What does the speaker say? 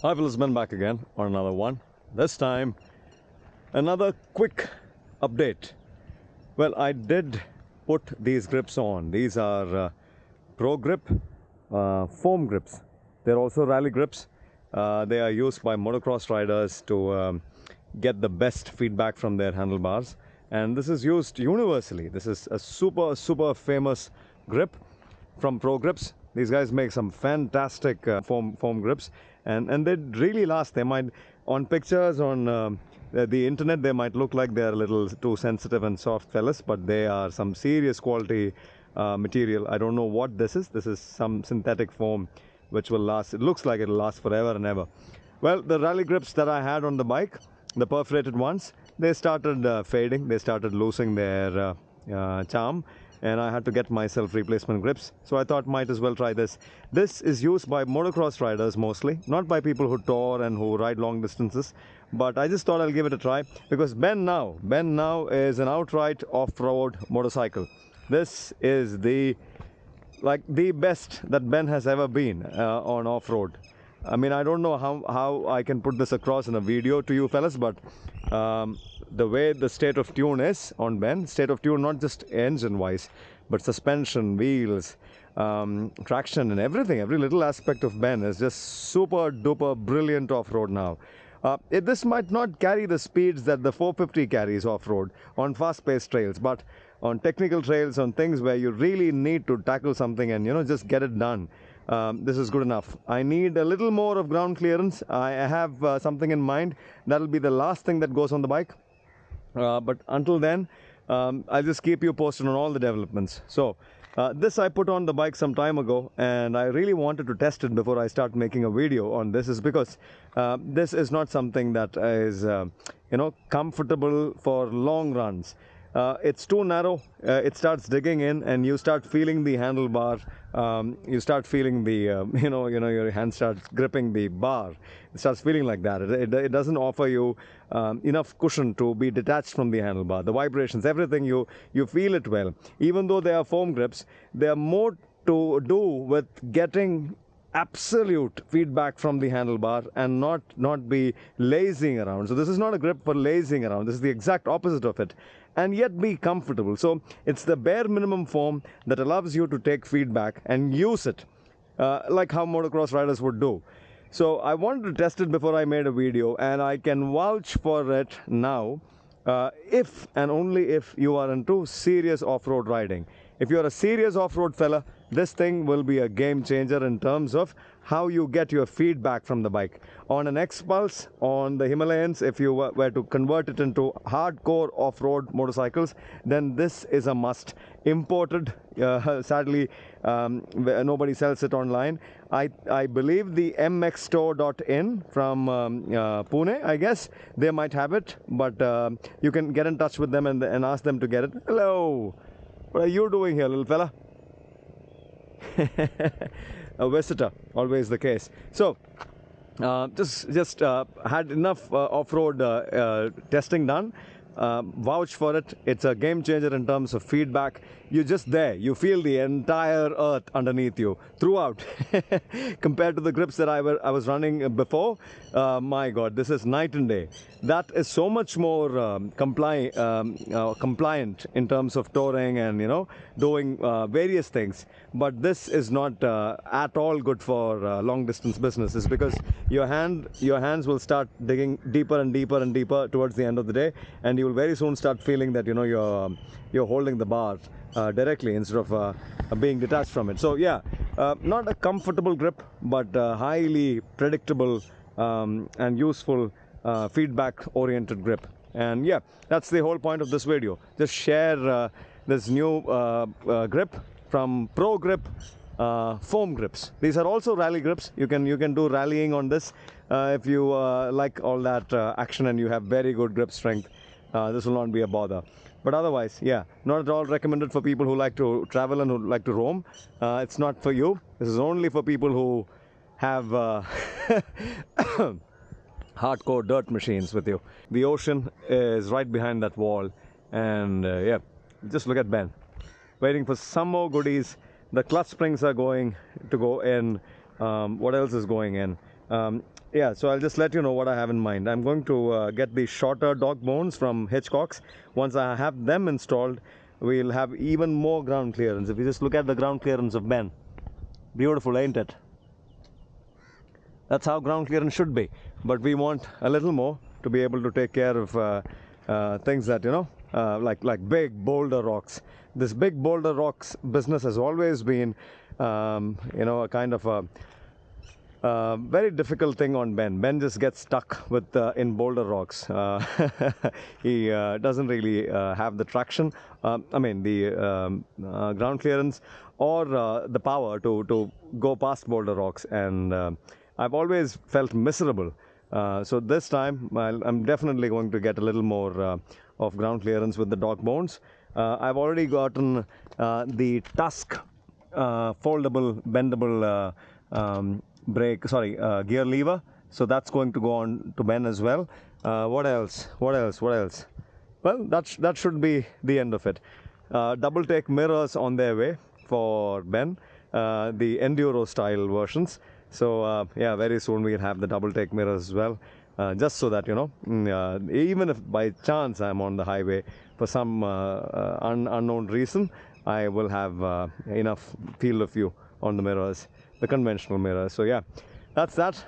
Hi, fellas, Ben back again on another one. This time, another quick update. Well, I did put these grips on. These are Progrip foam grips. They're also rally grips. They are used by motocross riders to get the best feedback from their handlebars. And this is used universally. This is a super famous grip from Progrips. These guys make some fantastic foam grips, and they really last. They might, on pictures on the internet, they might look like they're a little too sensitive and soft fellas, but they are some serious quality material. I don't know what this is. This is some synthetic foam which will last. It looks like it'll last forever and ever. Well, the rally grips that I had on the bike, the perforated ones, they started fading. They started losing their charm, and I had to get myself replacement grips. So I thought might as well try this. This is used by motocross riders mostly, not by people who tour and who ride long distances. But I just thought I'll give it a try because Ben Now is an outright off-road motorcycle. This is the best that Ben has ever been on off-road. I mean, I don't know how I can put this across in a video to you fellas, but the way the state of tune is on Ben, state of tune not just engine wise, but suspension, wheels, traction and everything, every little aspect of Ben is just super duper brilliant off-road now. This might not carry the speeds that the 450 carries off-road on fast-paced trails, but on technical trails, on things where you really need to tackle something and just get it done, this is good enough. I need a little more of ground clearance. I have something in mind. That'll be the last thing that goes on the bike. But until then, I'll just keep you posted on all the developments. So this I put on the bike some time ago, and I really wanted to test it before I start making a video on this, is because this is not something that is comfortable for long runs. It's too narrow. It starts digging in, and you start feeling the handlebar. You start feeling the your hand starts gripping the bar. It starts feeling like that. It doesn't offer you enough cushion to be detached from the handlebar. The vibrations, everything, you feel it well. Even though they are foam grips, they are more to do with getting absolute feedback from the handlebar and not be lazing around. So this is not a grip for lazing around. This is the exact opposite of it, and yet be comfortable. So it's the bare minimum foam that allows you to take feedback and use it like how motocross riders would do. So I wanted to test it before I made a video, and I can vouch for it now, if and only if you are into serious off-road riding. If you're a serious off-road fella, this thing will be a game changer in terms of how you get your feedback from the bike. On an X-Pulse, on the Himalayans, if you were to convert it into hardcore off-road motorcycles, then this is a must. Imported, sadly, nobody sells it online. I believe the mxstore.in from Pune, I guess, they might have it, but you can get in touch with them and ask them to get it. Hello, what are you doing here, little fella? A visitor, always the case. So just had enough off-road testing done. Vouch for it. It's a game changer in terms of feedback. You're just there. You feel the entire earth underneath you throughout. Compared to the grips that I was running before, my God, this is night and day. That is so much more compliant in terms of touring and doing various things. But this is not at all good for long distance business. It's because your hands will start digging deeper and deeper and deeper towards the end of the day, and you will very soon start feeling that you're holding the bar directly instead of being detached from it. So yeah, not a comfortable grip, but highly predictable and useful feedback oriented grip. And yeah, that's the whole point of this video. Just share this new grip from Progrip foam grips. These are also rally grips. You can do rallying on this if you like all that action and you have very good grip strength. This will not be a bother. But otherwise, yeah, not at all recommended for people who like to travel and who like to roam. It's not for you. This is only for people who have hardcore dirt machines with you. The ocean is right behind that wall, and yeah, just look at Ben waiting for some more goodies. The clutch springs are going to go in. What else is going in? Yeah, so I'll just let you know what I have in mind. I'm going to get the shorter dog bones from Hitchcock's. Once I have them installed, we'll have even more ground clearance. If you just look at the ground clearance of BEN, beautiful, ain't it? That's how ground clearance should be. But we want a little more to be able to take care of things that, like big boulder rocks. This big boulder rocks business has always been, a kind of a very difficult thing on BEN. BEN just gets stuck with in boulder rocks. He doesn't really have the traction. The ground clearance or the power to go past boulder rocks, and I've always felt miserable. So this time I'm definitely going to get a little more of ground clearance with the dog bones. I've already gotten the tusk foldable, bendable gear lever, so that's going to go on to BEN as well. What else? Well, that should be the end of it. Double take mirrors on their way for BEN, the enduro style versions. So yeah, very soon we'll have the double take mirrors as well, just so that even if by chance I'm on the highway for some unknown reason, I will have enough field of view on the mirrors, the conventional mirrors. So yeah, that's that.